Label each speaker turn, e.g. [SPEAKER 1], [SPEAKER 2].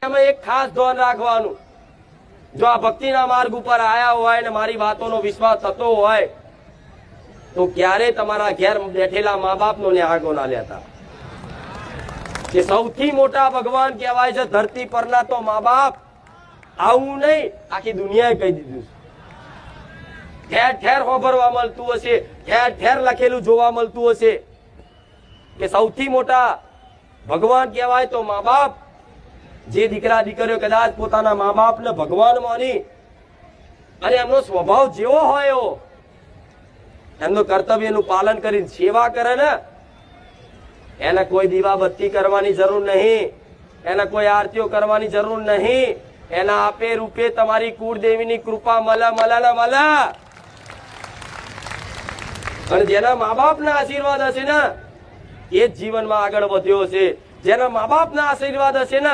[SPEAKER 1] એમાં એક ખાસ ધ્યાન રાખવાનું, જો આ ભક્તિના માર્ગ ઉપર આયા હોય ને મારી વાતોનો વિશ્વાસ થતો હોય તો ક્યારે તમારા ઘેર બેઠેલા મા બાપનો ન્યાગો ના લેતા. જે સૌથી મોટા ભગવાન કહેવાય છે ધરતી પરના તો મા બાપ. આવું નહીં, આખી દુનિયાએ કહી દીધું છે. ઠેર ઠેર હોભરવા મળતું હશે, ઠેર ઠેર લખેલું જોવા મળતું હશે કે સૌથી મોટા ભગવાન કહેવાય તો મા બાપ. જે દીકરા દીકરીઓ કદાચ પોતાના મા બાપને ભગવાન માની અને એમનો સ્વભાવ જેવો હોય એવો એમનું કર્તવ્યનું પાલન કરીને સેવા કરે ને, એને કોઈ દીવાબત્તી કરવાની જરૂર નહીં, એને કોઈ આરતીઓ કરવાની જરૂર નહીં. એના આપે રૂપે તમારી કુળદેવીની કૃપા મળે મળે ને મળે. અને જેના મા બાપના આશીર્વાદ હશે ને એ જ જીવનમાં આગળ વધ્યો છે. જેના મા બાપના આશીર્વાદ હશે ને